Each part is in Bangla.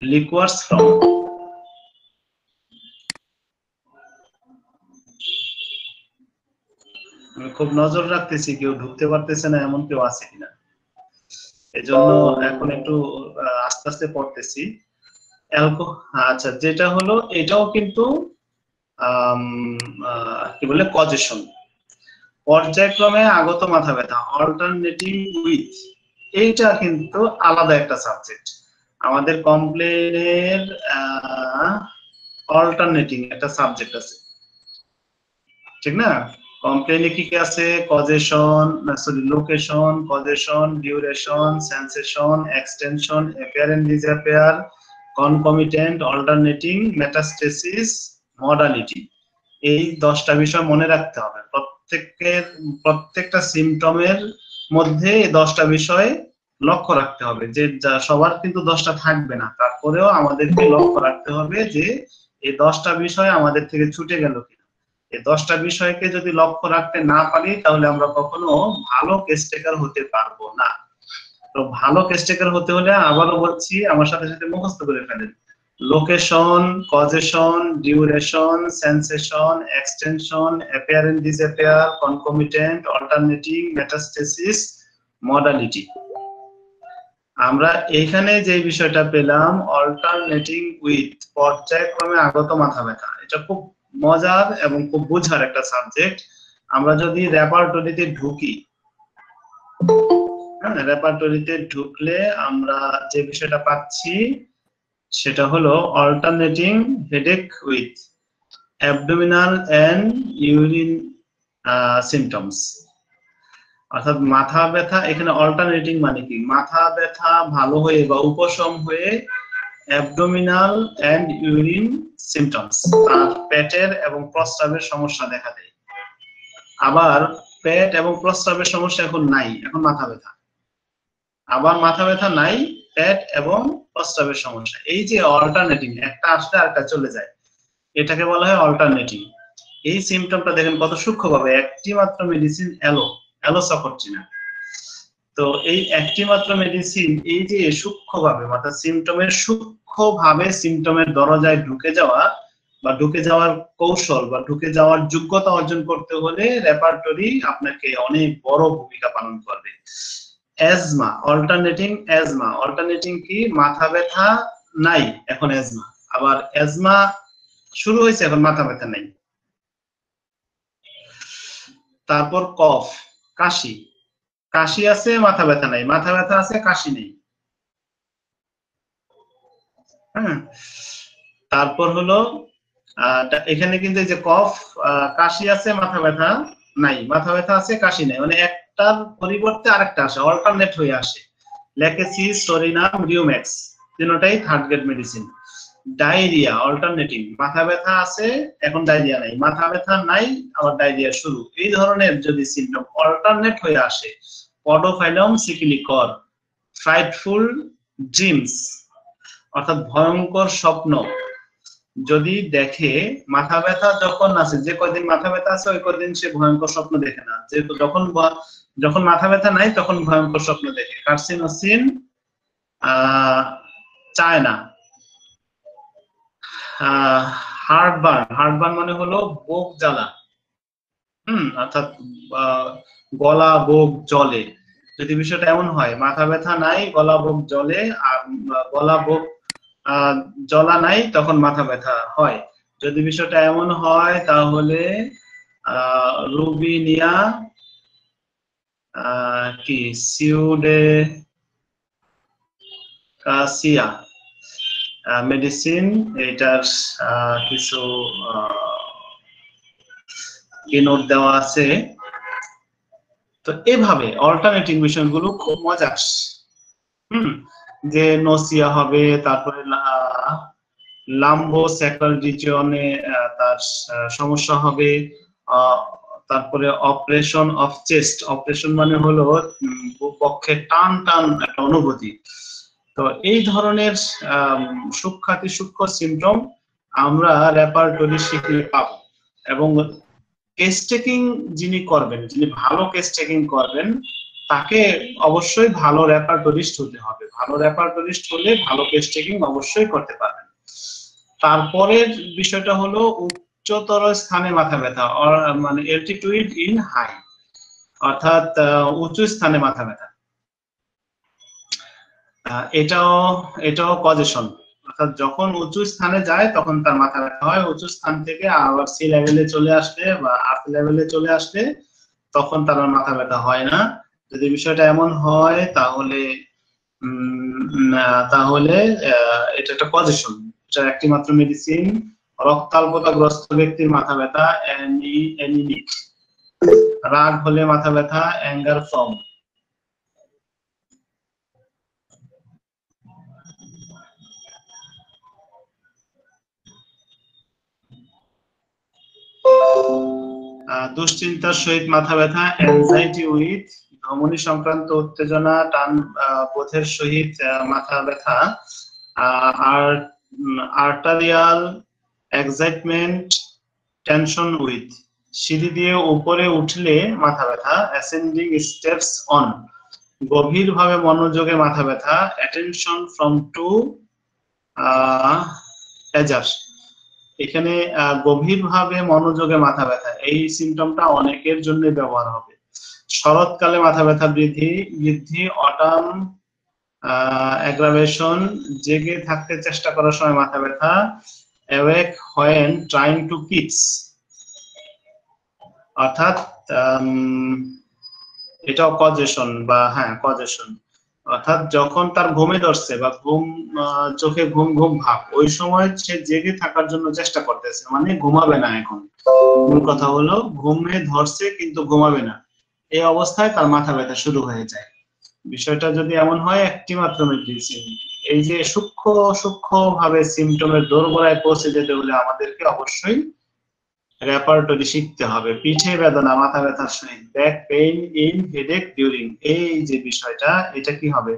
liquors from আমি খুব নজর রাখতেছি কেউ ঢুকতে পারতেছে না এমন কেউ আছে কিনা, এজন্য এখন একটু আস্তে আস্তে পড়তেছি। আচ্ছা, যেটা হলো এটাও কিন্তু কি বলে কজেশন, পর্যায়ক্রমে আগত মাথা ব্যথা, অল্টারনেটিং উইথ, এইটা কিন্তু আলাদা একটা সাবজেক্ট। আমাদের কমপ্লেনের অল্টারনেটিং একটা সাবজেক্ট আছে, ঠিক না? কমপ্লেনে কি কি আছে? Causation, sorry, location, causation, duration, sensation, extension, appear and disappear, concomitant, alternating, metastasis, modality. এই 10টা বিষয় মনে রাখতে হবে। প্রত্যেকটা সিমটমের মধ্যে এই 10টা বিষয় লক্ষ্য রাখতে হবে, যে সবার কিন্তু 10টা থাকবে না, তারপরেও আমাদেরকে লক্ষ্য রাখতে হবে যে এই 10টা বিষয় আমাদের থেকে ছুটে গেল কিনা। এই 10টা বিষয়কে যদি লক্ষ্য রাখতে না পারি তাহলে আমরা কখনো ভালো কেস টেকার হতে পারবো না। তো ভালো কেস টেকার হতে হলে আবারও বলছি, আমার সাথে সাথে মুখস্থ করে ফেলেন। Location, causation, duration, sensation, extension, appear and disappear, concomitant, alternating, metastasis, modality. আমরা এইখানে যে বিষয়টা পেলাম, অল্টারনেটিং উইথ, পর্যায়ক্রমে আগত মাথা ব্যথা, এটা খুব মজার এবং খুব বোঝার একটা সাবজেক্ট। আমরা যদি রেপার্টরিতে ঢুকি, রেপার্টরিতে ঢুকলে আমরা যে বিষয়টা পাচ্ছি সেটা হলো alternating headache with abdominal and urine symptoms. অর্থাৎ মাথা ব্যথা, এখানে অল্টারনেটিং মানে কি, মাথা ব্যথা ভালো হয়ে বা উপশম হয়ে অ্যাবডোমিনাল এন্ড ইউরিন সিমটমস, তার পেটের এবং প্রস্রাবের সমস্যা দেখা দেয়। আবার পেট এবং প্রস্রাবের সমস্যা এখন নাই, এখন মাথা ব্যথা। আবার মাথা ব্যথা নাই, পেট এবং প্রস্রাবের সমস্যা। এই যে অল্টারনেটিং, একটা আসলে আরেকটা চলে যায়, এটাকে বলা হয় অল্টারনেটিং। এই সিমটমটা দেখেন কত সূক্ষ্মভাবে, একটি মাত্র মেডিসিন অ্যালোসাপোর্টিনা। তো এই একটি মাত্র মেডিসিন, এই যে সূক্ষ্মভাবে, অর্থাৎ সিমটমের সূক্ষ্মভাবে সিমটমের দরজায় ঢুকে যাওয়া বা ঢুকে যাওয়ার কৌশল বা ঢুকে যাওয়ার যোগ্যতা অর্জন করতে হলে রেপার্টরি আপনাকে অনেক বড় ভূমিকা পালন করবে। অ্যাজমা, অল্টারনেটিং অ্যাজমা, অল্টারনেটিং কি, মাথা ব্যথা নাই এখন অ্যাজমা, আবার অ্যাজমা শুরু হয়েছে এখন মাথা ব্যথা নাই। তারপর কফ, কাশি, কাশি আছে মাথা ব্যথা নাই, মাথা ব্যথা আছে কাশি নেই। হ্যাঁ, তারপর হলো এখানে কিন্তু এই যে কফ, কাশি আছে মাথা ব্যথা নাই, মাথা ব্যথা আছে কাশি নাই, মানে একটার পরিবর্তে আরেকটা আসে, অল্টারনেট হয়ে আসে। ল্যাকেসিস, সরিনাম, রিউম্যাক্স, তিনটাই third grade medicine. Diarrhoea, alternating, মাথা ব্যথা আছে এখন ডায়রিয়া নাই, মাথা ব্যথা নাই আবার ডায়রিয়া শুরু। এই ধরনের যদি সিমটম অল্টারনেট হয়ে আসে, পডোফাইলম সিকিলিকর, ফ্রাইটফুল ড্রিমস, অর্থাৎ ভয়ঙ্কর স্বপ্ন যদি দেখে, মাথা ব্যথা যখন আছে, যে কয়দিন মাথা ব্যথা আছে ওই কয়দিন সে ভয়ঙ্কর স্বপ্ন দেখে না, যেহেতু যখন মাথা ব্যথা নাই তখন ভয়ঙ্কর স্বপ্ন দেখে। কার্সিনোসিন, চায় না। হার্টবার্ন, হার্টবার্ন মানে হলো বুক জ্বালা, অর্থাৎ গলা বুক জ্বলে। যদি বিষয়টা এমন হয়, মাথা ব্যথা নাই গলা বুক জ্বলে, আর গলা বুক জ্বলা নাই তখন মাথা ব্যথা হয়। যদি বিষয়টা এমন হয় তাহলে রুবিনিয়া কি সিউডেকাসিয়া মেডিসিন, এটার কিছু নোট দেওয়া আছে। তো এভাবে অল্টারনেটিং বিষয়গুলো খুব মজার, যে নসিয়া হবে, তারপরে লাম্বো স্যাক্রাল রিজিয়নে তার সমস্যা হবে, তারপরে অপারেশন অফ চেস্ট, অপারেশন মানে হলো বক্ষে টান টান একটা অনুভূতি। তো এই ধরনের সূক্ষ্ম সিমটম আমরা রেপার্টরি শিখলে পাবো। এবং কেস টেকিং যিনি করবেন, যিনি ভালো কেস টেকিং করবেন, তাকে অবশ্যই ভালো রেপার্টরিস্ট হতে হবে। ভালো রেপার্টরিস্ট হলে ভালো পেস্ট টেকিং অবশ্যই করতে পারবেন। তারপরের বিষয়টা হলো উচ্চতর স্থানে মাথা ব্যথা, মানে অ্যাল্টিটিউড ইন হাই, অর্থাৎ উঁচু স্থানে মাথা ব্যথা। এটাও কজেশন, অর্থাৎ যখন উঁচু স্থানে যায় তখন তার মাথা ব্যথা হয়। উঁচু স্থান থেকে আবার সি লেভেলে চলে আসলে বা আর্থ লেভেলে চলে আসলে তখন তার মাথা ব্যথা হয় না। যদি বিষয়টা এমন হয় তাহলে এটা একটা পজিশন, এটা একটি মাত্র মেডিসিন। রক্তাল্পতাগ্রস্ত ব্যক্তির মাথা ব্যথা অ্যানিমিক, রাগ হলে মাথা ব্যথা অ্যাঙ্গার ফর্ম। দুশ্চিন্তার সহিত মাথা ব্যথা অ্যাংজাইটি উইথ, ধমনী সংক্রান্ত উত্তেজনা টান বোধের সহিত মাথা ব্যথা, আর্টারিয়াল এক্সাইটমেন্ট টেনশন উইথ, সিঁড়ি দিয়ে উপরে উঠলে মাথা ব্যথা অ্যাসেন্ডিং স্টেপস অন, গভীরভাবে মনোযোগে মাথা ব্যথা অ্যাটেনশন ফ্রম টু এজার্স। এখানে গভীরভাবে মনোযোগে মাথা ব্যথা, এই সিমটমটা অনেকের জন্য ব্যবহার হবে। শরৎকালে মাথা ব্যথা বৃদ্ধি অটাম অ্যাগ্রাভেশন, জেগে থাকতে চেষ্টা করার সময় মাথা ব্যথা awake when trying to kids, অর্থাৎ এটাও কজেশন বা হ্যাঁ কজেশন, অর্থাৎ যখন তার ঘুমে ধরছে বা চোখে ঘুম ঘুম ভাব, ওই সময় সে জেগে থাকার জন্য চেষ্টা করতেছে, মানে ঘুমাবে না। এখন মূল কথা হলো ঘুমে ধরছে কিন্তু ঘুমাবে না, এই অবস্থায় তার মাথা ব্যথা শুরু হয়ে যায়। বিষয়টা যদি এমন হয় একটি মাত্র মেডিসিন। এই যে সূক্ষ্ম ভাবে সিমটমের দোরগোড়ায় পৌঁছে যেতে হলে আমাদেরকে অবশ্যই রেপার্টরি শিখতে হবে। পিঠে বেদনা মাথা ব্যথার সহিত, back pain in headache during, এই যে বিষয়টা, এটা কি হবে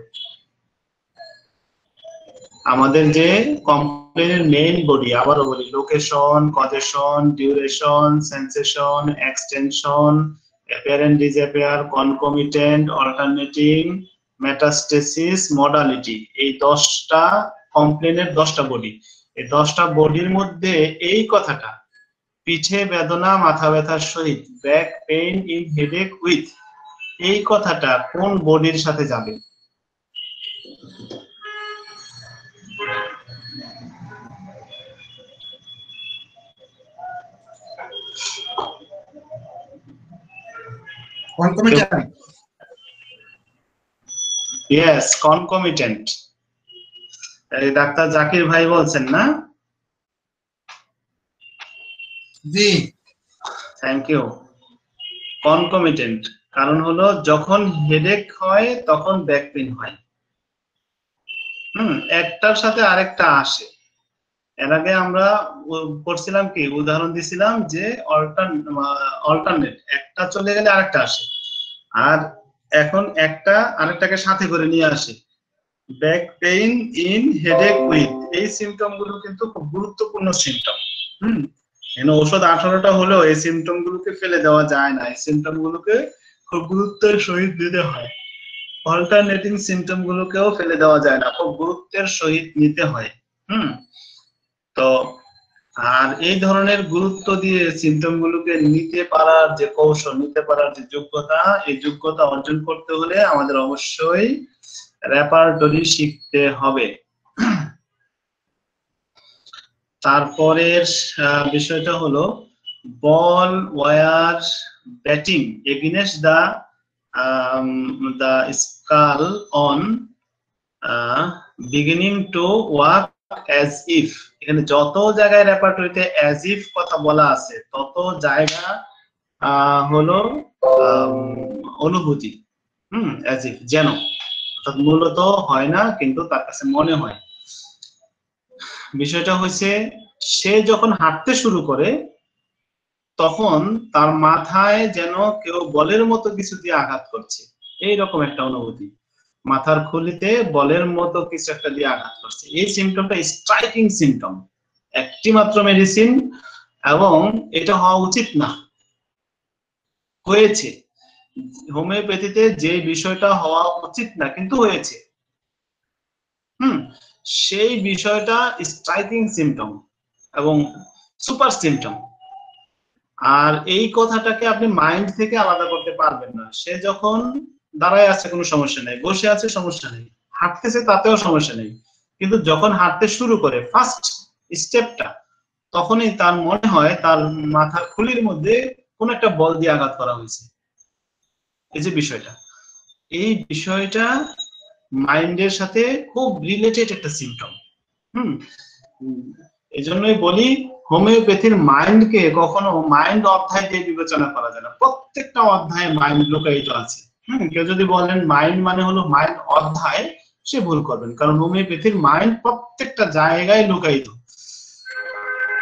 আমাদের যে কমপ্লেনের মেইন বডি, আবারও বলি, location, causation, duration, sensation, extension, অ্যাপিয়ারেন্ট disappear, concomitant, alternating, metastasis, modality, এই 10টা কমপ্লেনের 10টা বডি। এই 10টা বডির মধ্যে এই কথাটা পিঠে বেদনা মাথা ব্যথার সহিত, back pain in headache with, এই কথাটা কোন বডির সাথে যাবে? Concomitant. Yes, concomitant. Doctor Zakir ভাই বলছেন না? জি, থ্যাংক ইউ। কনকমিটেন্ট কারণ হলো যখন হেডেক হয় তখন ব্যাক পেইন হয়। একটার সাথে আরেকটা আসে। এর আগে আমরা পড়ছিলাম কি, উদাহরণ দিছিলাম যে অল্টারনেট, একটা চলে গেলে আরেকটা আসে, আর এখন একটা আরেকটাকে সাথে করে নিয়ে আসে। Back pain in headache with, এই সিমটম গুলো কিন্তু খুব গুরুত্বপূর্ণ সিমটম। এখানে ঔষধ 18টা হলেও এই সিমটম গুলোকে ফেলে দেওয়া যায় না, এই সিমটম গুলোকে খুব গুরুত্বের সহিত দিতে হয়। অল্টারনেটিং সিমটম গুলোকেও ফেলে দেওয়া যায় না, খুব গুরুত্বের সহিত নিতে হয়। তো আর এই ধরনের গুরুত্ব দিয়ে সিমটম গুলোকে নিতে পারার যে কৌশল, নিতে পারার যে যোগ্যতা, এই যোগ্যতা অর্জন করতে হলে আমাদের অবশ্যই রেপার্টরি শিখতে হবে। তারপরের বিষয়টা হলো ball war batting against the skull on beginning to work as if, এখানে যত জায়গায় রেপার্টরিতে as if কথা বলা আছে তত জায়গা হলো অনুভূতি। as if, যেন, অর্থাৎ মূলত হয় না কিন্তু তার কাছে মনে হয়। বিষয়টা হচ্ছে সে যখন হাঁটতে শুরু করে তখন তার মাথায় যেন কেউ বলের মতো কিছু দিয়ে আঘাত করছে, এইরকম একটা অনুভূতি। মাথার খুলিতে বলের মতো কিছু একটা দিয়ে আঘাত করছে, এই সিমটমটা স্ট্রাইকিং সিমটম, একটি মাত্র মেডিসিন, এবং এটা হওয়া উচিত না, হয়েছে। হোমিওপ্যাথিতে যে বিষয়টা হওয়া উচিত না কিন্তু হয়েছে, সেই বিষয়টা স্ট্রাইকিং সিম্পটম এবং সুপার সিম্পটম। আর এই কথাটাকে আপনি মাইন্ড থেকে আলাদা করতে পারবেন না। সে যখন দাঁড়ায় আছে কোনো সমস্যা নেই, বসে আছে সমস্যা নেই, হাঁটতেছে তাতেও সমস্যা নেই, কিন্তু যখন হাঁটতে শুরু করে ফার্স্ট স্টেপটা, তখনই তার মনে হয় তার মাথার খুলির মধ্যে কোন একটা বল দিয়ে আঘাত করা হয়েছে। এই যে বিষয়টা, এই বিষয়টা মাইন্ডের সাথে খুব রিলেটেড একটা সিম্পটম। এই জন্যই বলি হোমিওপ্যাথির মাইন্ডকে কখনো মাইন্ড অধ্যায় দিয়ে বিবেচনা করা যায় না। প্রত্যেকটা অধ্যায়ে মাইন্ড লুকায়িত আছে। কেউ যদি বলেন মাইন্ড মানে হলো মাইন্ড অধ্যায়, সে ভুল করবেন, কারণ হোমিওপ্যাথির মাইন্ড প্রত্যেকটা জায়গায় লুকায়িত।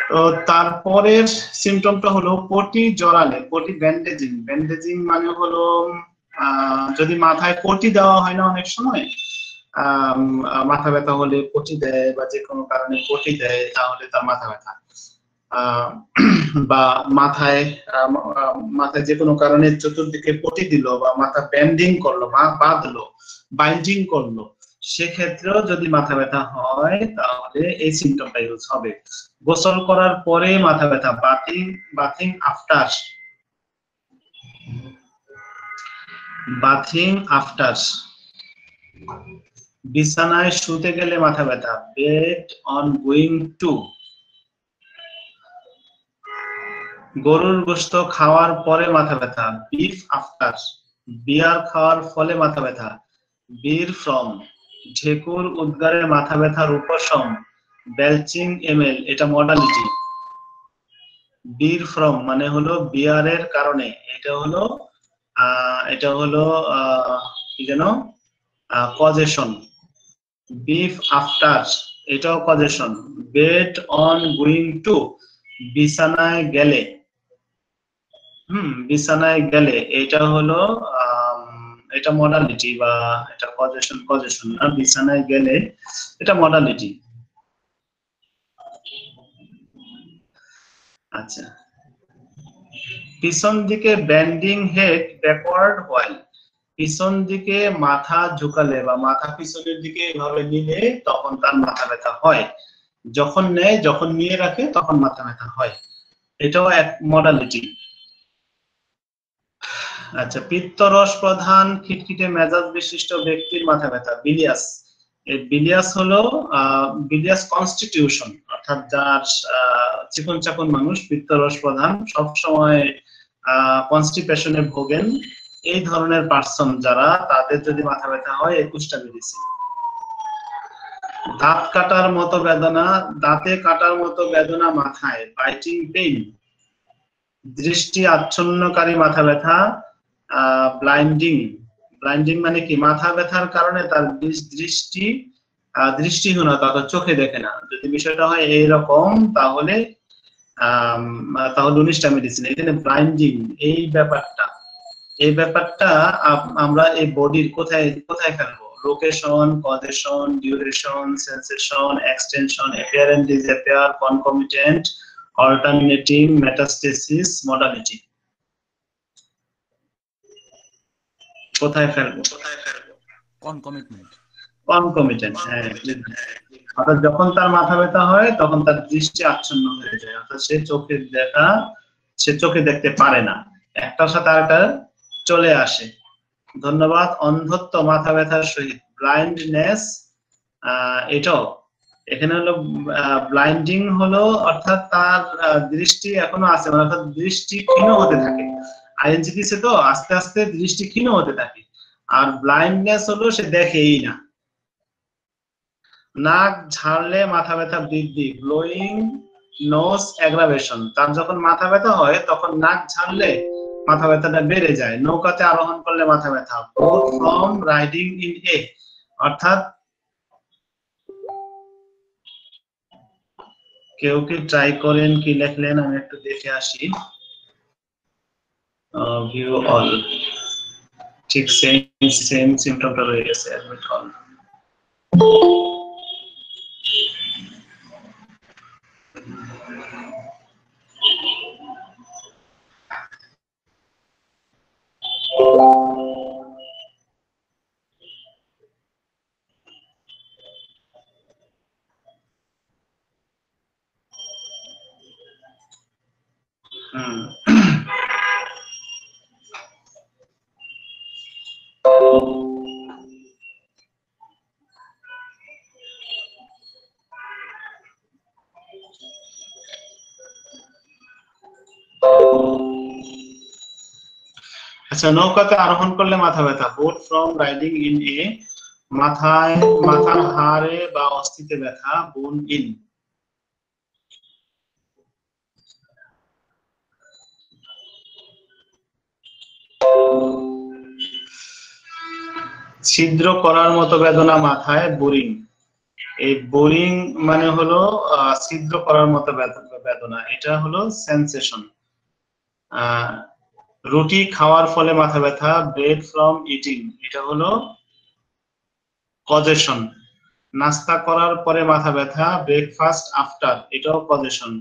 তো তারপরের সিম্পটমটা হলো পটি জড়ালে, পটি ব্যান্ডেজিং। ব্যান্ডেজিং মানে হলো যদি মাথায় পটি দেওয়া হয় না অনেক সময়, মাথা ব্যথা হলে পটি দেয় বা যে কোনো কারণে পটি দেয়, তাহলে তার মাথা ব্যথা। বা মাথায় যে কোনো কারণে চতুর্দিকে পটি দিল বা মাথা ব্যান্ডিং করলো বা বাঁধলো, বাইন্ডিং করলো, সেক্ষেত্রেও যদি মাথা ব্যথা হয় তাহলে এই সিমটমটা ইউজ হবে। গোসল করার পরে মাথা ব্যথা, বাথিং আফটার, বিছানায় শুতে গেলে মাথা ব্যথা, বেড অন গোয়িং টু, গরুর গোশত খাওয়ার পরে মাথা ব্যথা, বিফ আফটার, বিয়ার খাওয়ার ফলে মাথা ব্যথা, বীর ফ্রম, ঢেকুর উদ্গারে মাথা ব্যথার উপশম, বেলচিং এমএল, এটা মডালিটি। বীর ফ্রম মানে হলো বিয়ারের কারণে, এটা হলো কি যেন কজেশন। বিফ আফটার, এটাও causation. Bed on going to, বিছানায় গেলে, বিছানায় গেলে, এটা হলো এটা মডালিটি বা এটা কজেশন না, বিছানায় গেলে এটা মডালিটি। আচ্ছা, পিছন দিকে বেন্ডিং হেড ব্যাকওয়ার্ড হোয়াইল, পিছন দিকে মাথা ঝুঁকালে বা মাথা পিছনের দিকে এভাবে নিলে তখন তার মাথা ব্যথা হয়। যখন নেয়, যখন নিয়ে রাখে তখন মাথা ব্যথা হয়, এটাও এক মডালিটি। আচ্ছা, পিত্তরস প্রধান খিটখিটে মেজাজ বিশিষ্ট ব্যক্তির মাথা ব্যথা, বিলিয়াস। এই বিলিয়াস হলো বিলিয়াস কনস্টিটিউশন, অর্থাৎ যার চিকন চাকন মানুষ, পিত্তরস প্রধান, সব সময় কনস্টিপেশনে ভোগেন, এই ধরনের পার্সন যারা, তাদের যদি মাথা ব্যথা হয় 21টা মেডিসিন। দাঁত কাটার মতো বেদনা, দাঁতে কাটার মতো বেদনা মাথায়, বাইটিং পেইন। দৃষ্টি আচ্ছন্নকারী মাথা ব্যথা, ব্লাইন্ডিং। ব্লাইন্ডিং মানে কি, মাথা ব্যথার কারণে তার দৃষ্টিহীনতা, তার চোখে দেখে না। যদি বিষয়টা হয় এইরকম তাহলে 19টা মেডিসিন। এখানে ব্লাইন্ডিং এই ব্যাপারটা আমরা এই বডির কোথায় ফেলবো? Location, causation, duration, sensation, extension, অ্যাপিয়ারেন্ট, disappear, concomitant, alternating, metastasis, modality. কোথায় ফেলবো? কনকমিটেন্ট। হ্যাঁ, অর্থাৎ যখন তার মাথা ব্যথা হয় তখন তার দৃষ্টি আচ্ছন্ন হয়ে যায়, অর্থাৎ সে চোখে দেখতে পারে না, একটার সাথে আরেকটা চলে আসে। ধন্যবাদ। অন্ধত্ব মাথা ব্যথার সহিত, ব্লাইন্ডনেস, এটাও এখানে হলো ব্লাইন্ডিং হলো অর্থাৎ তার দৃষ্টি এখনো আছে, অর্থাৎ দৃষ্টি ক্ষীণ হতে থাকে। আইএনজি দিছে তো, আস্তে আস্তে দৃষ্টি ক্ষীণ হতে থাকে। আর ব্লাইন্ডনেস হলো সে দেখেই না। নাক ঝাড়লে মাথা ব্যথা বৃদ্ধি, ব্লোয়িং নোজ অ্যাগ্রাভেশন, তার যখন মাথা ব্যথা হয় তখন নাক ঝাড়লে মাথা ব্যথাটা বেড়ে যায়। নৌকাতে আরোহণ করলে মাথা ব্যথা, ফ্রম রাইডিং ইন এ, অর্থাৎ কেউ কি ট্রাই করেন, কি লেখলেন আমি একটু দেখে আসি। ভিউ অল, ঠিক সেম সিম্পটমটা রয়ে গেছে, অ্যাডমিট অল। আচ্ছা, নৌকাতে আরোহণ করলে মাথা ব্যথা। Boat from riding in a, মাথার হাড়ে বা অস্থিতে ব্যথা। বোন ইন। ছিদ্র করার মতো বেদনা মাথায়। বোরিং। এই বোরিং মানে হলো ছিদ্র করার মতো বেদনা, এটা হলো সেন্সেশন। রুটি খাওয়ার ফলে মাথা ব্যথা। ব্রেড ফ্রম ইটিং, এটা হলো কজেশন। নাস্তা করার পরে মাথা ব্যথা। ব্রেকফাস্ট আফটার, এটাও কজেশন।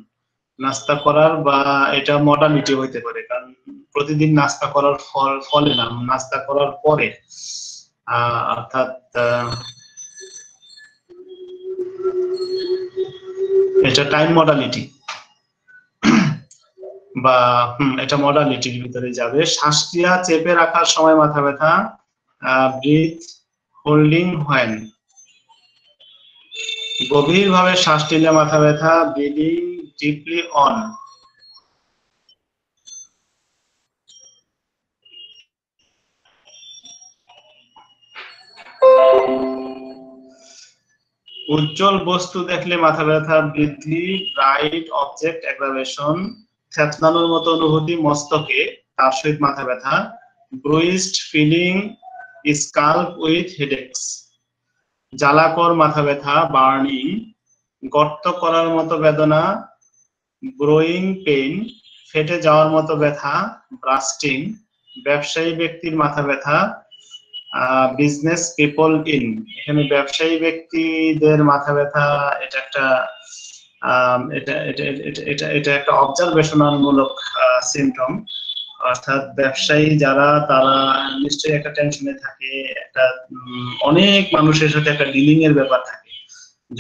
নাস্তা করার বা এটা মডালিটি হইতে পারে, কারণ প্রতিদিন নাস্তা করার ফলে না, নাস্তা করার পরে, অর্থাৎ এটা টাইম মডালিটি বা এটা মডালিটির ভিতরে যাবে। শ্বাস ক্রিয়া চেপে রাখার সময় মাথা ব্যথা। Breath holding when. গভীরভাবে শ্বাস নিলে মাথা ব্যথা। Breathing deeply on. উজ্জ্বল বস্তু দেখলে মাথা ব্যথা। ব্রিথলি ব্রাইট অবজেক্ট অ্যাগ্রাভেশন। থেতলানোর মতো অনুভূতি মস্তকে, তার সহিত মাথা ব্যথা। ব্রুইসড ফিলিং স্কাল্প উইথ হেডেকস। জ্বালাকর মাথা ব্যথা। বার্নিং। গর্ত করার মতো বেদনা। ব্রোয়িং পেইন। ফেটে যাওয়ার মতো ব্যথা। ব্রাস্টিং। ব্যবসায়ী ব্যক্তির মাথা ব্যথা। Business people in. এখানে ব্যবসায়ী ব্যক্তিদের মাথা ব্যথা, এটা একটা এটা একটা অবজারভেশনালমূলক সিমটম। অর্থাৎ ব্যবসায়ী যারা, তারা নিশ্চয়ই একটা টেনশনে থাকে, একটা অনেক মানুষের সাথে একটা ডিলিং এর ব্যাপার থাকে।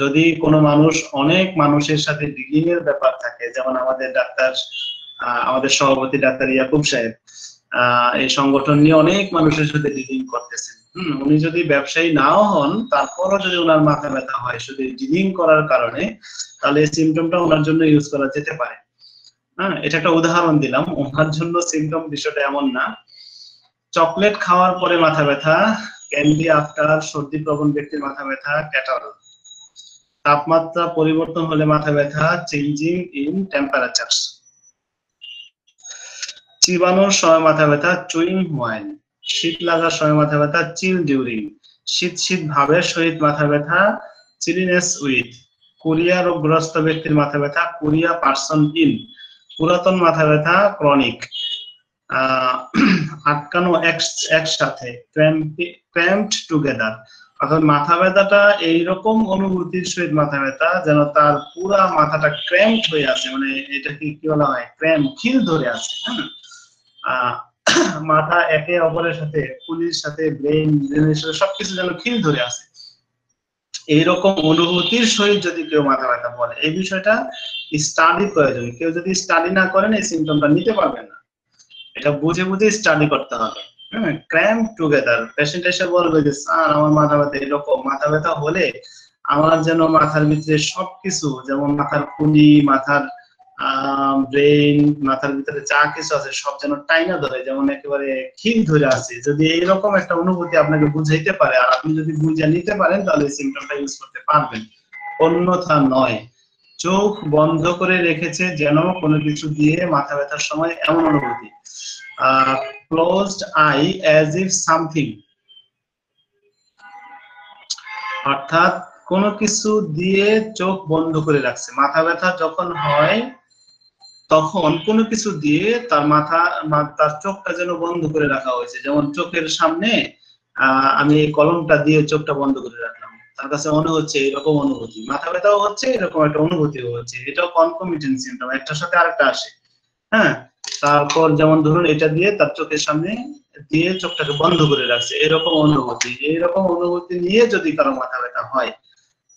যদি কোনো মানুষ অনেক মানুষের সাথে ডিলিং এর ব্যাপার থাকে, যেমন আমাদের সভাপতি ডাক্তার ইয়াকুব সাহেব এই সংগঠন নিয়ে অনেক মানুষের সাথে ডিলিং করতেছেন। উনি যদি ব্যবসায়ী নাও হন, তারপরও যদি ওনার মাথা ব্যথা হয় শুধু ডিলিং করার কারণে, তাহলে এই সিমটমটা ওনার জন্য ইউজ করা যেতে পারে। এটা একটা উদাহরণ দিলাম, ওনার জন্য সিমটম বিষয়টা এমন না। চকলেট খাওয়ার পরে মাথা ব্যথা। ক্যান্ডি আফটার, সর্দি প্রবণ ব্যক্তির মাথা ব্যথা। ক্যাটাল। তাপমাত্রা পরিবর্তন হলে মাথা ব্যথা। Changing in temperature. চিবানোর সময় মাথা ব্যথা। Chewing while. শীত লাগার সময় মাথা ব্যথা। Chill during. শীত শীত ভাবের সহিত মাথা ব্যথা। চিলিনেস উইথ। কোরিয়া রোগগ্রস্ত ব্যক্তির মাথা ব্যথা। Korea person in. পুরাতন মাথা ব্যথা। ক্রনিক। আটকানো একসাথে। ক্র্যাম্পড টুগেদার। অর্থাৎ মাথা ব্যথাটা এইরকম অনুভূতির সহিত মাথা ব্যথা যেন তার পুরা মাথাটা ক্র্যাম্পড হয়ে আছে, মানে এটাকে কি বলা হয়, ক্র্যাম্প, খিল ধরে আছে। মাথা একে অপরের সাথে, খুলির সাথে, ব্রেন সবকিছু যেন খিল ধরে আছে, এইরকম অনুভূতির সহিত যদি কেউ মাথা ব্যথা বলে, এই বিষয়টা স্টাডি প্রয়োজন। কেউ যদি স্টাডি না করেন এই সিমটমটা নিতে পারবেন না, এটা বুঝে বুঝে স্টাডি করতে হবে। Cramp together. পেশেন্ট এসে বলবে যে স্যার আমার মাথা ব্যথা, এরকম মাথা ব্যথা হলে আমার যেন মাথার ভিতরে সবকিছু, যেমন মাথার খুলি, মাথার ব্রেন, মাথার ভিতরে যা কিছু আছে সব যেন টাইনা ধরে, যেমন একেবারে খিল ধরে আছে। যদি এইরকম একটা অনুভূতি আপনাকে বুঝাইতে পারে আর আপনি যদি বুঝে নিতে পারেন, তাহলে সিমটমটা ইউজ করতে পারবেন, অন্যথা নয়। চোখ বন্ধ করে রেখেছে যেন কোনো কিছু দিয়ে মাথা ব্যথার সময় এমন অনুভূতি। Closed I as if something, অর্থাৎ কোনো কিছু দিয়ে চোখ বন্ধ করে রাখছে। মাথা ব্যথা যখন হয় তখন কোনো কিছু দিয়ে তার চোখটা যেন বন্ধ করে রাখা হয়েছে। যেমন চোখের সামনে আমি এই কলমটা দিয়ে চোখটা বন্ধ করে রাখলাম, তার কাছে মনে হচ্ছে এরকম অনুভূতি। মাথা ব্যথাও হচ্ছে, এরকম একটা অনুভূতিও হচ্ছে। এটাও কনকমিটেন্ট সিমটম, একটার সাথে আরেকটা আসে। হ্যাঁ, তারপর যেমন ধরুন এটা দিয়ে তার চোখের সামনে দিয়ে চোখটাকে বন্ধ করে রাখছে, এরকম অনুভূতি। এইরকম অনুভূতি নিয়ে যদি কারো মাথা ব্যথা হয়,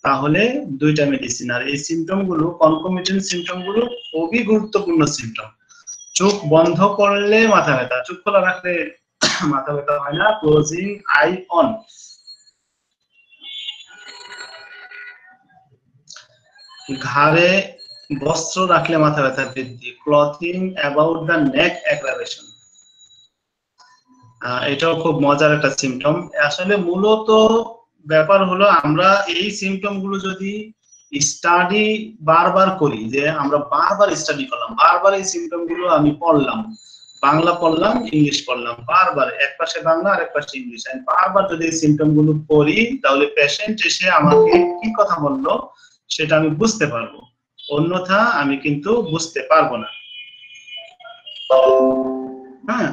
তাহলে দুইটা মেডিসিন। আর এই সিমটম গুলো, কনকমিটেন্ট সিমটম গুলো খুবই গুরুত্বপূর্ণ সিমটম। চোখ বন্ধ করলে মাথা ব্যথা, চোখ খোলা রাখলে মাথা ব্যথা হয় না। Closing I on. ঘাড়ে বস্ত্র রাখলে মাথা ব্যথা বৃদ্ধি। Clothing about the neck aggravation. এটাও খুব মজার একটা সিমটম। আসলে মূলত ব্যাপার হলো আমরা এই সিমটম গুলো যদি স্টাডি বারবার করি, যে আমরা বারবার স্টাডি করলাম, বারবার এই সিমটম গুলো আমি পড়লাম, বাংলা পড়লাম, ইংলিশ পড়লাম, বারবার এক পাশে বাংলা আর এক পাশে ইংলিশ, আমি বারবার যদি এই সিমটম গুলো পড়ি, তাহলে পেশেন্ট এসে আমাকে কি কথা বললো সেটা আমি বুঝতে পারবো, অন্যথা আমি কিন্তু বুঝতে পারবো না। হ্যাঁ,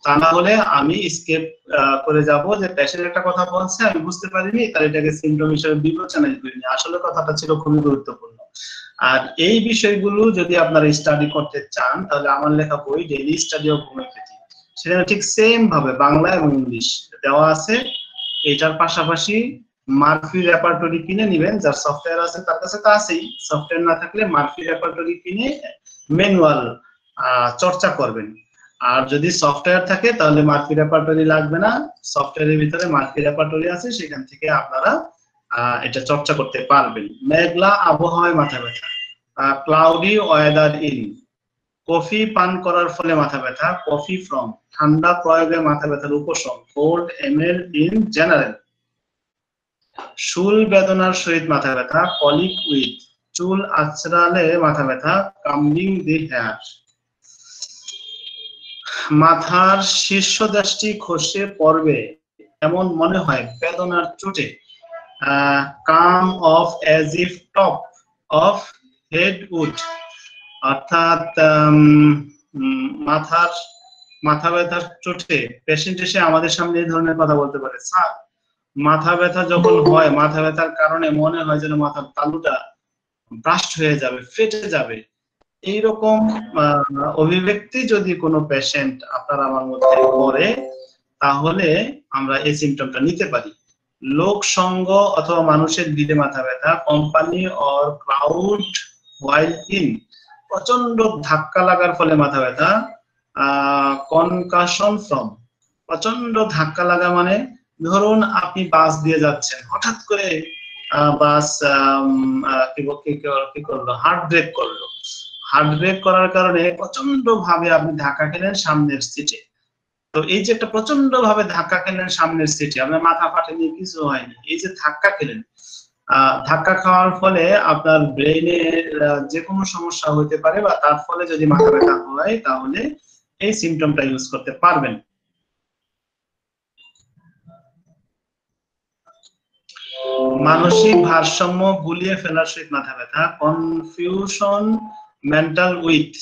তা না হলে আমি স্কেপ করে যাব যে পেশেন্ট একটা কথা বলছে আমি বুঝতে পারিনি, তাহলে এটাকে সিমটম হিসেবে বিবেচনা করিনি, আসলে কথাটা ছিল খুবই গুরুত্বপূর্ণ। আর এই বিষয়গুলো যদি আপনারা স্টাডি করতে চান, তাহলে আমার লেখা বই ডেইলি স্টাডি অফ হোমিওপ্যাথি, সেখানে ঠিক সেম ভাবে বাংলা এবং ইংলিশ দেওয়া আছে। এটার পাশাপাশি মার্ফি রেপার্টরি কিনে নিবেন, যার সফটওয়্যার আছে তার কাছে তো আছেই, সফটওয়্যার না থাকলে মার্ফি রেপার্টরি কিনে ম্যানুয়াল চর্চা করবেন। আর যদি সফটওয়্যার থাকে তাহলে মার্ফি রেপার্টরি লাগবে না, সফটওয়্যারের ভিতরে মার্ফি রেপার্টরি আছে, সেখান থেকে আপনারা এটা চর্চা করতে পারবেন। মেঘলা আবহাওয়ায় মাথা ব্যথা, ক্লাউডি ওয়েদার ইন। কফি পান করার ফলে মাথা ব্যথা, কফি ফ্রম। ঠান্ডা প্রয়োগে মাথা ব্যথার উপশম, কোল্ড এমএল ইন জেনারেল। শুল বেদনার সহিত মাথা ব্যথা, কলিক উইথ। চুল আঁচড়ালে মাথা ব্যথা, কাম্বিং দি হেয়ার। মাথার শীর্ষদেশটি খসে পড়বে এমন মনে হয় বেদনার চোটে, came off as if top of head would. অর্থাৎ মাথা ব্যথার চোটে পেশেন্ট এসে আমাদের সামনে এই ধরনের কথা বলতে পারে, স্যার মাথা ব্যথা যখন হয়, মাথা ব্যথার কারণে মনে হয় যেন মাথার তালুটা ব্রাস্ট হয়ে যাবে, ফেটে যাবে। এইরকম অভিব্যক্তি যদি কোনো পেশেন্ট আপনার আমার মধ্যে করে, তাহলে আমরা এই সিমটমটা নিতে পারি। লোক সঙ্গ অথবা মানুষের ভিড়ে মাথা ব্যথা, company or crowd while in. প্রচন্ড ধাক্কা লাগার ফলে মাথা ব্যথা, কনকাশন ফ্রম। প্রচন্ড ধাক্কা লাগা মানে ধরুন আপনি বাস দিয়ে যাচ্ছেন, হঠাৎ করে বাস কি করলো, হার্ট ব্রেক করলো, হার্ট ব্রেক করার কারণে প্রচন্ড ভাবে আপনি ধাক্কা খেলেন সামনের সিটে। তো এই যে একটা প্রচন্ড ভাবে ধাক্কা খেলেন সামনের সিটে, আপনার মাথা ফাটেনি, কিছু হয়নি, এই যে ধাক্কা খেলেন, ধাক্কা খাওয়ার ফলে আপনার ব্রেইনে যে কোনো সমস্যা হতে পারে, বা তার ফলে যদি মাথা ব্যথা হয়, তাহলে এই সিমটমটা ইউজ করতে পারবেন। মানসিক ভারসাম্য গুলিয়ে ফেলার সহিত মাথা ব্যথা, কনফিউশন মেন্টাল উইথ।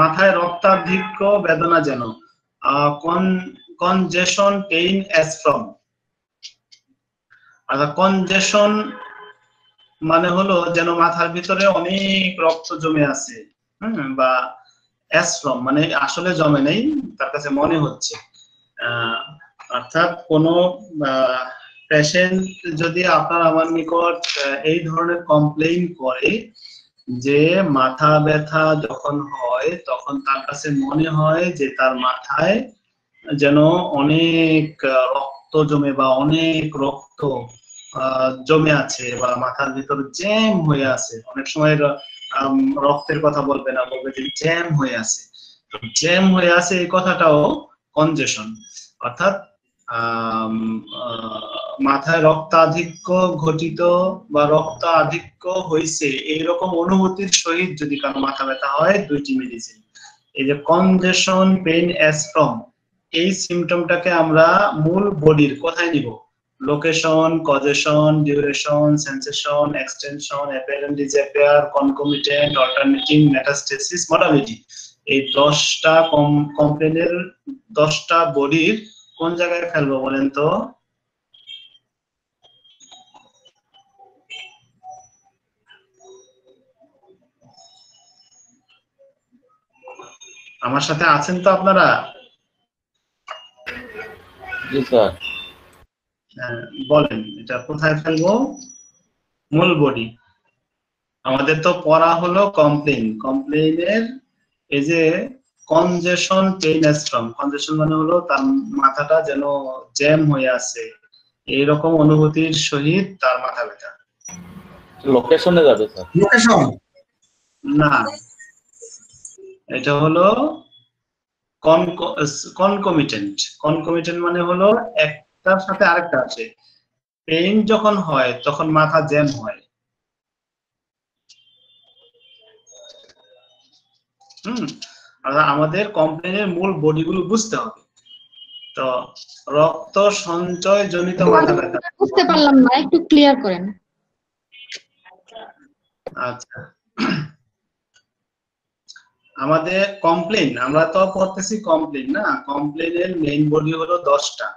মাথায় রক্তাধিক্য বেদনা যেন, কনজেশন পেইন অ্যাজ ফ্রম। আচ্ছা, কনজেশন মানে হলো যেন মাথার ভিতরে অনেক রক্ত জমে আছে, বা অ্যাজ ফ্রম মানে আসলে জমে নেই, তার কাছে মনে হচ্ছে। অর্থাৎ কোনো পেশেন্ট যদি আপনার আমার নিকট এই ধরনের কমপ্লেইন করে যে মাথা ব্যথা যখন হয়, তখন তার কাছে মনে হয় যে তার মাথায় যেন অনেক রক্ত জমে, বা অনেক রক্ত জমে আছে, বা মাথার ভিতরে জ্যাম হয়ে আছে। অনেক সময় রক্তের কথা বলবে না, বলবে যে জ্যাম হয়ে আছে। জ্যাম হয়ে আছে এই কথাটাও কনজেশন, অর্থাৎ মাথায় রক্তাধিক্য ঘটিত বা রক্তাধিক্য হয়েছে এইরকম অনুভূতির সহিত যদি কারো মাথা ব্যথা হয়, দুইটি মেডিসিন, এই যে কনজেশন পেইন অ্যাজ ফ্রম, এই সিমটমটাকে আমরা মূল বডির কোথায় নিব, location, causation, duration, sensation, extension, apparent disappear, concomitant, alternating, metastasis, modality, এই 10টা কমপ্লেনের 10টা বডির কোন জায়গায় ফেলবো বলেন তো? আমার সাথে আছেন তো আপনারা? জি স্যার। বলেন এটা কোথায় ফেলবো? মূল বডি। আমাদের তো পড়া হলো কমপ্লেইনের এই যে কনজেশন পেইন স্ট্রম, কনজেশন মানে হলো তার মাথাটা যেন জ্যাম হয়ে আছে, এইরকম অনুভূতির সহিত তার মাথা ব্যথা। লোকেশনে যাবে স্যার? লোকেশন না, এটা হলো কনকমিটেন্ট। কনকমিটেন্ট মানে হলো একটার সাথে আরেকটা আছে। পেইন যখন হয় তখন মাথা জ্যাম হয়। আমাদের কমপ্লেনের মূল বডিগুলো বুঝতে হবে। তো রক্ত সঞ্চয় জনিত মাথা ব্যথা বুঝতে পারলাম না, একটু ক্লিয়ার করেন। আচ্ছা, আমাদের কমপ্লেন, আমরা তো পড়তেছি কমপ্লেন না, কমপ্লেনের মেইন বডি হলো 10টা।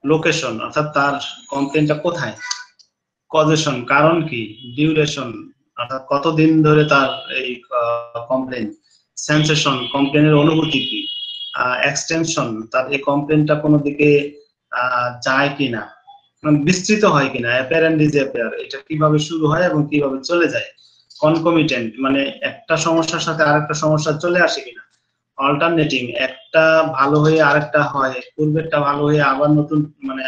লোকেশন অর্থাৎ তার কমপ্লেনটা কোথায়, কজেশন কারণ কি, ডিউরেশন অর্থাৎ কতদিন ধরে তার এই কমপ্লেন, সেন্সেশন কমপ্লেনের অনুভূতি কি, এক্সটেনশন তার এই কমপ্লেনটা কোনো দিকে যায় কিনা, মানে বিস্তৃত হয় কিনা, অ্যাপিয়ার এন্ড ডিসঅ্যাপিয়ার এটা কিভাবে শুরু হয় এবং কিভাবে চলে যায়, কনকমিটেন্ট মানে একটা সমস্যার সাথে আরেকটা সমস্যা চলে আসে কিনা, অল্টারনেটিং একটা ভালো হয়ে আরেকটা হয়, পূর্বেরটা ভালো হয়ে আবার নতুন মানে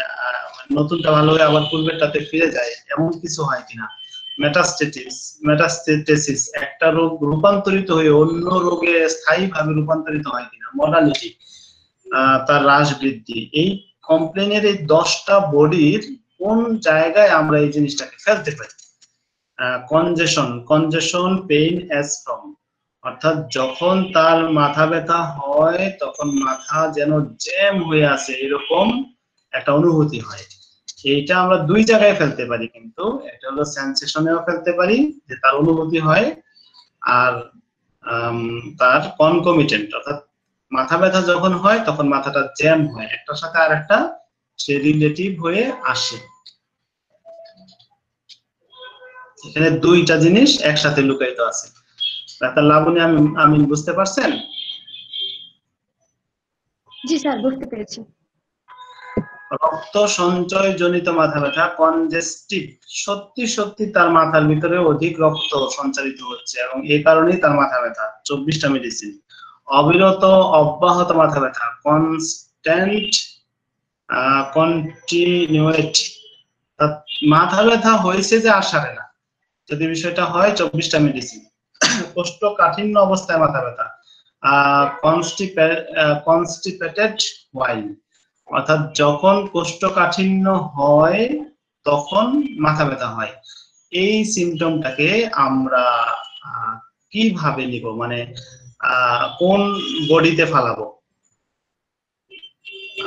নতুনটা ভালো হয়ে আবার পূর্বেরটাতে ফিরে যায়, এমন কিছু হয় কিনা, মেটাস্টেসিস একটা রোগ রূপান্তরিত হয়ে অন্য রোগে স্থায়ীভাবে রূপান্তরিত হয় কিনা, মডালিটি তার হ্রাস বৃদ্ধি। এই কমপ্লেনের এই 10টা বডির কোন জায়গায় আমরা এই জিনিসটাকে ফেলতে পারি। কনজেশন পেইন অ্যাজ ফ্রম অর্থাৎ যখন তার মাথা ব্যথা হয় তখন মাথা যেন জ্যাম হয়ে আছে এরকম একটা অনুভূতি হয়। এইটা আমরা দুই জায়গায় ফেলতে পারি, কিন্তু এটা হলো সেন্সেশনেও ফেলতে পারি যে তার অনুভূতি হয়, আর তার কনকমিটেন্ট অর্থাৎ মাথা ব্যথা যখন হয় তখন মাথাটা জ্যাম হয়, একটার সাথে আরেকটা সে রিলেটিভ হয়ে আসে। এখানে দুইটা জিনিস একসাথে লুকায়িত আছে। ডাক্তার লাবণী আমিন বুঝতে পারছেন? জি স্যার, বুঝতে পেরেছি। রক্ত সঞ্চয় জনিত মাথা ব্যথা কনজেস্টিভ, সত্যি সত্যি তার মাথার ভিতরে অধিক রক্ত সঞ্চারিত হচ্ছে এবং এই কারণেই তার মাথা ব্যথা। 24টা মেডিসিন। অবিরত অব্যাহত মাথা ব্যথা কনস্ট্যান্ট কন্টিনিউয়েট, মাথা ব্যথা হয়েছে যে আর সারে না, যদি বিষয়টা হয় 24টা মেডিসিন। কোষ্ঠকাঠিন্য অবস্থায় মাথা ব্যথা কনস্টিপেটেড হোয়াইল, অর্থাৎ যখন কোষ্ঠকাঠিন্য হয় তখন মাথা ব্যথা হয়। এই সিমটমটাকে আমরা কিভাবে নিব, মানে কোন বডিতে ফালাবো?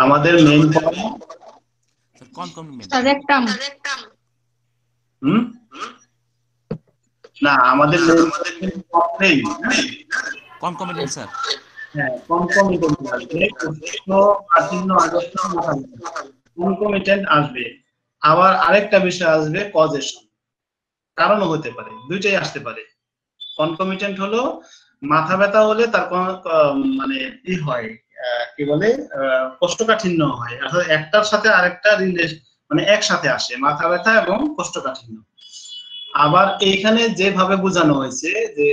আমাদের মেইন না, আমাদের কনকমিটেন্ট স্যার। হ্যাঁ, কনকমিটেন্ট আসবে। আবার আরেকটা বিষয় আসবে কজেশন, কারণও হতে পারে, দুইটাই আসতে পারে। কনকমিটেন্ট হলো মাথা ব্যথা হলে তার মানে কি হয়, কি বলে, কোষ্ঠকাঠিন্য হয়, অর্থাৎ একটার সাথে আরেকটা মানে একসাথে আসে মাথা ব্যথা এবং কোষ্ঠকাঠিন্য। আবার এইখানে যেভাবে বোঝানো হয়েছে যে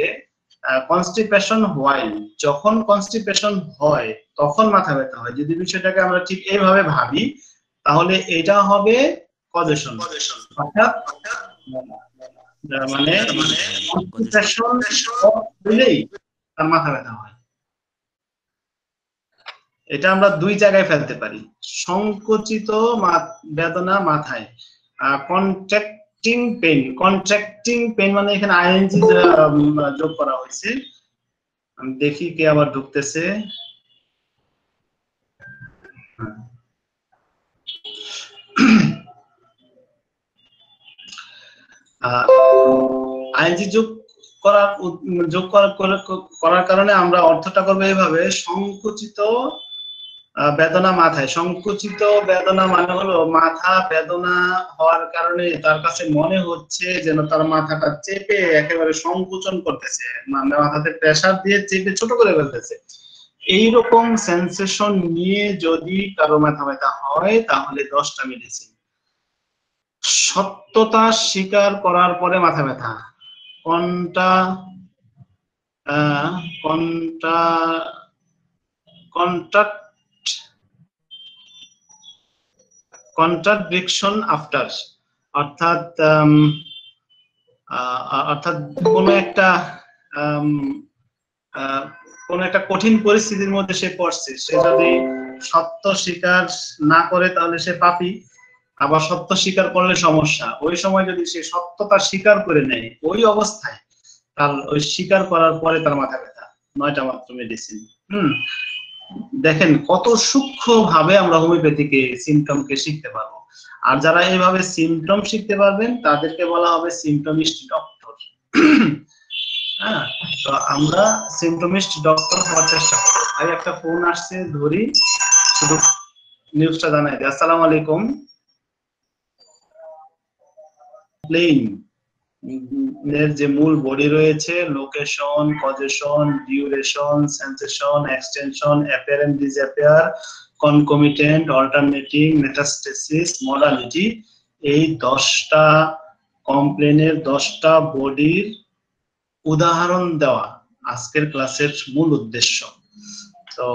কনস্টিপেশন হোয়াইল, যখন কনস্টিপেশন হয় তখন মাথা ব্যথা হয়, যদি বিষয়টাকে আমরা ঠিক এইভাবে ভাবি তাহলে এটা হবে কজেশন, অর্থাৎ মানে কনস্টিপেশন হলেই তার মাথা ব্যথা হয়। এটা আমরা দুই জায়গায় ফেলতে পারি। সংকুচিত বেদনা মাথায় কন্ট্রাক্টিং পেইন মানে এখানে আইএনজি যোগ করা হয়েছে। আমি দেখি কে আবার ঢুকতেছে। আইএনজি যোগ করার কারণে আমরা অর্থটা করবো এইভাবে, সংকুচিত বেদনা মাথায়। সংকুচিত বেদনা মানে হলো মাথা বেদনা হওয়ার কারণে তার কাছে মনে হচ্ছে যেন তার মাথাটা চেপে একেবারে সংকুচন করতেছে, মানে মাথাতে প্রেসার দিয়ে চেপে ছোট করে ফেলতেছে। এইরকম সেন্সেশন নিয়ে যদি কারো মাথা ব্যথা হয় তাহলে 10টা মেডিসিন। সত্যতা স্বীকার করার পরে মাথা ব্যথা, কোনটা কোনটা কন্ট্রাডিকশন আফটার, অর্থাৎ অর্থাৎ কোন একটা কঠিন পরিস্থিতির মধ্যে সে পড়ছে, সে যদি সত্য স্বীকার না করে তাহলে সে পাপী, আবার সত্য স্বীকার করলে সমস্যা। ওই সময় যদি সে সত্যতা স্বীকার করে নেয় ওই অবস্থায়, তার ওই স্বীকার করার পরে তার মাথা ব্যথা, 9টা মাত্র মেডিসিন। দেখেন কত সূক্ষ্ম ভাবে আমরা হোমিওপ্যাথিকে সিমটমকে শিখতে পারবো। আর যারা এইভাবে সিমটম শিখতে পারবেন তাদেরকে বলা হবে সিমটমিস্ট ডক্টর। হ্যাঁ, তো আমরা সিমটমিস্ট ডক্টর হওয়ার চেষ্টা করি। আর একটা ফোন আসছে, ধরি, শুধু নিউজটা জানাই দিই। আসসালামু আলাইকুম। প্লেইং এর যে মূল বডি রয়েছে, location, causation, duration, sensation, extension, অ্যাপিয়ারেন্ট, disappear, concomitant, alternating, metastasis, modality, এই 10টা কমপ্লেনের 10টা বডির উদাহরণ দেওয়া আজকের ক্লাসের মূল উদ্দেশ্য। তো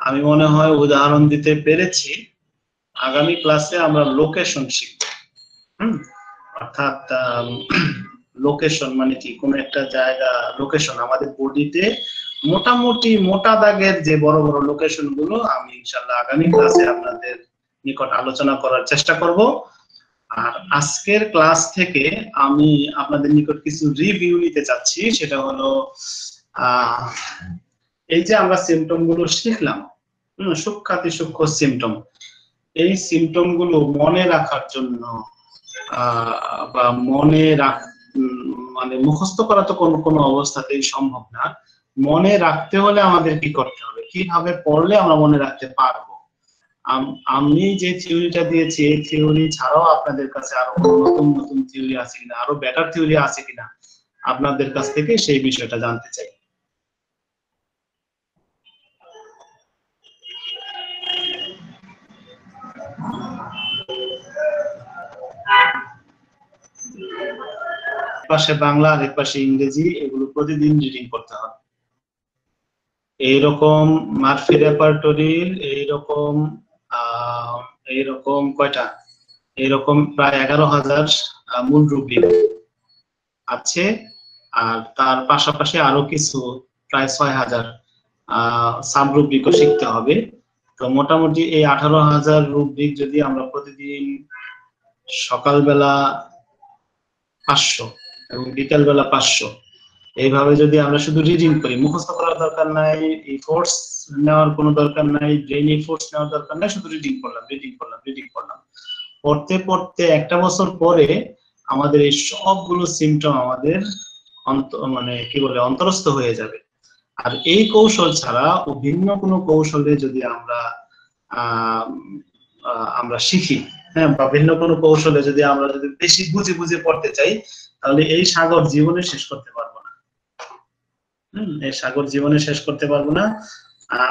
আমি মনে হয় উদাহরণ দিতে পেরেছি। আগামী ক্লাসে আমরা লোকেশন শিখব। অর্থাৎ লোকেশন মানে কি, কোন একটা জায়গা লোকেশন আমাদের বডিতে মোটামুটি মোটা দাগের যে বড় বড় লোকেশন গুলো আমি ইনশাআল্লাহ আগামী ক্লাসে আপনাদের নিকট আলোচনা করার চেষ্টা করব। আর আজকের ক্লাস থেকে আমি আপনাদের নিকট কিছু রিভিউ নিতে চাচ্ছি। সেটা হলো এই যে আমরা সিমটম গুলো শিখলাম, সূক্ষ্মাতি সূক্ষ্ম সিমটম, এই সিমটম গুলো মনে রাখার জন্য বা মানে মুখস্থ করা তো কোনো অবস্থাতেই সম্ভব না। মনে রাখতে হলে আমাদের কি করতে হবে, কিভাবে পড়লে আমরা মনে রাখতে পারবো। আমি যে থিওরিটা দিয়েছি এই থিওরি ছাড়াও আপনাদের কাছে আরো নতুন নতুন থিওরি আছে কিনা, আরো বেটার থিওরি আছে কিনা, আপনাদের কাছ থেকে সেই বিষয়টা জানতে চাই। পাশে বাংলা আর এক পাশে ইংরেজি, এগুলো প্রতিদিন রিডিং করতে হবে। এইরকম মারফি রেপার্টরির এইরকম কয়টা, এইরকম প্রায় 11,000 মূল রুব্রিক আছে। আর তার পাশাপাশি আরো কিছু প্রায় 6,000 সাব রুব্রিকও শিখতে হবে। তো মোটামুটি এই 18,000 রুব্রিক যদি আমরা প্রতিদিন সকালবেলা 500 এবং বিকালবেলা 500 এইভাবে যদি আমরা শুধু রিডিং করি, মুখস্থ করার দরকার নাই, এফোর্টস নেওয়ার কোনো দরকার নাই, ব্রেন এফোর্টস নেওয়ার দরকার নাই, শুধু রিডিং করলাম, পড়তে পড়তে একটা বছর পরে আমাদের এই সবগুলো সিমটম আমাদের মানে কি বলে অন্তরস্থ হয়ে যাবে। আর এই কৌশল ছাড়া ও ভিন্ন কোনো কৌশলে যদি আমরা শিখি, হ্যাঁ, বা ভিন্ন কোনো কৌশলে যদি আমরা বেশি বুঝে বুঝে পড়তে চাই, তাহলে এই সাগর জীবনে শেষ করতে পারবো না। এই সাগর জীবনে শেষ করতে পারবো না।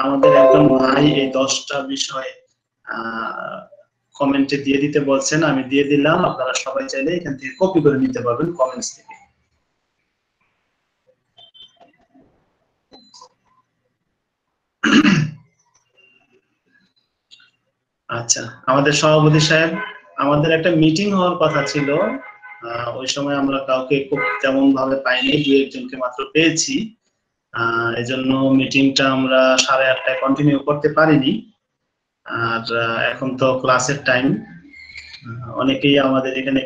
আমাদের একজন ভাই এই 10টা বিষয় কমেন্টে দিয়ে দিতে বলছেন, আমি দিয়ে দিলাম। আপনারা সবাই চাইলে এখান থেকে কপি করে নিতে পারবেন কমেন্টস থেকে। আচ্ছা, আমাদের সভাপতি সাহেব, আমাদের একটা মিটিং হওয়ার কথা ছিল, ওই সময় আমরা কাউকে খুব তেমন ভাবে পাইনি, 2-1জনকে মাত্র পেয়েছি। এজন্য মিটিংটা আমরা 8:30টায় কন্টিনিউ করতে পারিনি। আর এখন তো ক্লাসের টাইম, অনেকেই আমাদের এখানে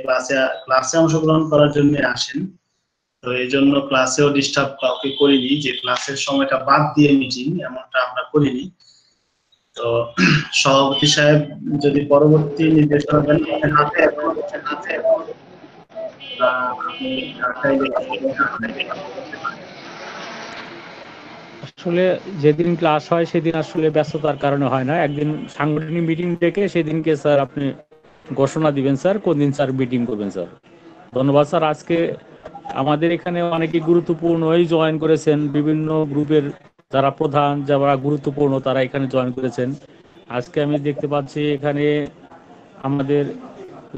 ক্লাসে অংশগ্রহণ করার জন্য আসেন। তো এই জন্য ক্লাসেও ডিস্টার্ব কাউকে করিনি, যে ক্লাসের সময়টা বাদ দিয়ে মিটিং, এমনটা আমরা করিনি। তো সভাপতি সাহেব যদি পরবর্তী নির্দেশনা দেন, আসলে যেদিন ক্লাস হয় সেদিন আসলে ব্যস্ততার কারণে হয় না। একদিন সাংগঠনিক মিটিং ডেকে সেদিনকে স্যার আপনি ঘোষণা দিবেন স্যার কোন দিন স্যার মিটিং করবেন স্যার। ধন্যবাদ স্যার। আজকে আমাদের এখানে অনেকে গুরুত্বপূর্ণ জয়েন করেছেন, বিভিন্ন গ্রুপের যারা প্রধান, যারা গুরুত্বপূর্ণ তারা এখানে জয়েন করেছেন। আজকে আমি দেখতে পাচ্ছি এখানে আমাদের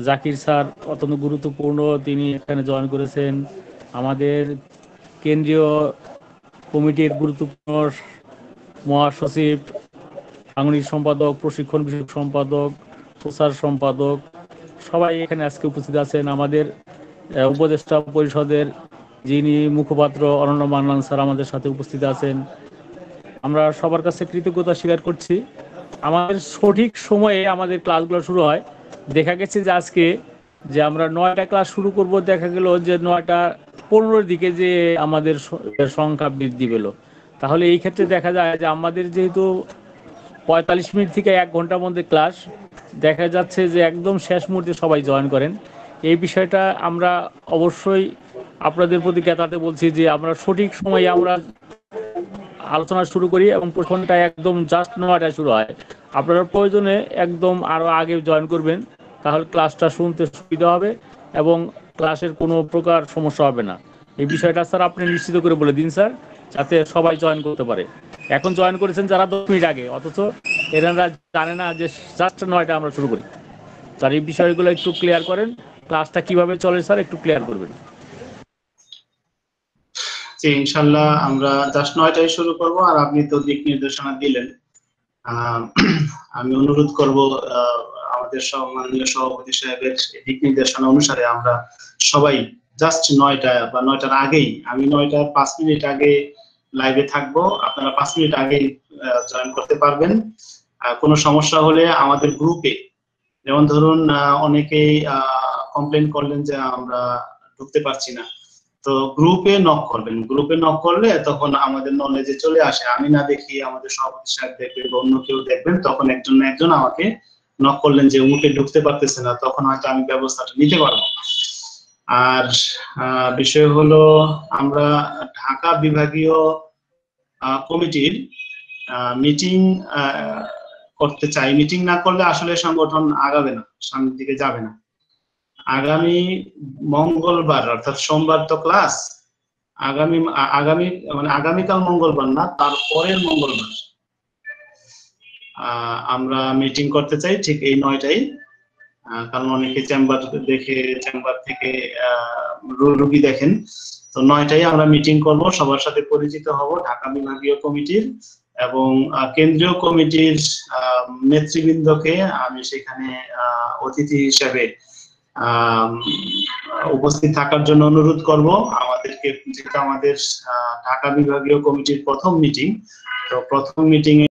জাকির স্যার অত্যন্ত গুরুত্বপূর্ণ, তিনি এখানে জয়েন করেছেন। আমাদের কেন্দ্রীয় কমিটির গুরুত্বপূর্ণ মহাসচিব, সাংগঠনিক সম্পাদক, প্রশিক্ষণ বিষয়ক সম্পাদক, প্রচার সম্পাদক সবাই এখানে আজকে উপস্থিত আছেন। আমাদের উপদেষ্টা পরিষদের যিনি মুখপাত্র অনন্য মান্নান স্যার আমাদের সাথে উপস্থিত আছেন। আমরা সবার কাছে কৃতজ্ঞতা স্বীকার করছি। আমাদের সঠিক সময়ে আমাদের ক্লাসগুলো শুরু হয়। দেখা গেছে যে আজকে যে আমরা 9টা ক্লাস শুরু করব, দেখা গেল যে 9:15 দিকে যে আমাদের সংখ্যা বৃদ্ধি পেল। তাহলে এই ক্ষেত্রে দেখা যায় যে আমাদের যেহেতু 45 মিনিট থেকে 1 ঘন্টার মধ্যে ক্লাস, দেখা যাচ্ছে যে একদম শেষ মুহূর্তে সবাই জয়েন করেন। এই বিষয়টা আমরা অবশ্যই আপনাদের প্রতি জ্ঞাতাতে বলছি যে আমরা সঠিক সময়ে আমরা আলোচনা শুরু করি এবং প্রশ্নটা একদম জাস্ট 9টায় শুরু হয়। আপনারা প্রয়োজনে একদম আরও আগে জয়েন করবেন, তাহলে ক্লাসটা শুনতে সুবিধা হবে এবং ক্লাসের কোনো প্রকার সমস্যা হবে না। এই বিষয়টা স্যার আপনি নিশ্চিত করে বলে দিন স্যার, যাতে সবাই জয়েন করতে পারে। এখন জয়েন করেছেন যারা 10 মিনিট আগে, অথচ এরা জানে না যে জাস্ট 9টা আমরা শুরু করি। স্যার এই বিষয়গুলো একটু ক্লিয়ার করেন, ক্লাসটা কিভাবে চলে স্যার একটু ক্লিয়ার করবেন। জি, ইনশাআল্লাহ আমরা জাস্ট 9টায় শুরু করব। আর আপনি তো দিক নির্দেশনা দিলেন, আমি অনুরোধ করব আমাদের সম্মানীয় সভাপতি সাহেবের দিক নির্দেশনা অনুসারে আমরা সবাই জাস্ট 9টা বা 9টার আগেই, আমি 9টার 5 মিনিট আগে লাইভে থাকবো, আপনারা 5 মিনিট আগেই জয়েন করতে পারবেন। কোনো সমস্যা হলে আমাদের গ্রুপে, যেমন ধরুন অনেকেই কমপ্লেন করলেন যে আমরা ঢুকতে পারছি না, তো গ্রুপে নক করবেন। গ্রুপে নক করলে তখন আমাদের নলেজে চলে আসে, আমি না দেখি আমাদের সভাপতি সাহেব দেখবেন বা অন্য কেউ দেখবেন, তখন একজন না একজন আমাকে নক করলেন যে উমুকে ঢুকতে পারতেছে না, তখন হয়তো আমি ব্যবস্থাটা নিতে পারবো। আর বিষয় হলো আমরা ঢাকা বিভাগীয় কমিটির মিটিং করতে চাই। মিটিং না করলে আসলে সংগঠন আগাবে না, সামনের দিকে যাবে না। আগামী মঙ্গলবার অর্থাৎ সোমবার তো ক্লাস, আগামীকাল মঙ্গলবার না, তারপরের মঙ্গলবার আমরা মিটিং করতে চাই ঠিক এই 9টায়। কারণ অনেকে চেম্বার থেকে রোগী দেখেন, তো 9টায় আমরা মিটিং করব, সবার সাথে পরিচিত হব ঢাকা বিভাগীয় কমিটির এবং কেন্দ্রীয় কমিটির নেতৃবৃন্দকে আমি সেখানে অতিথি হিসেবে উপস্থিত থাকার জন্য অনুরোধ করব। আমাদেরকে, যেটা আমাদের ঢাকা বিভাগীয় কমিটির প্রথম মিটিং, তো প্রথম মিটিং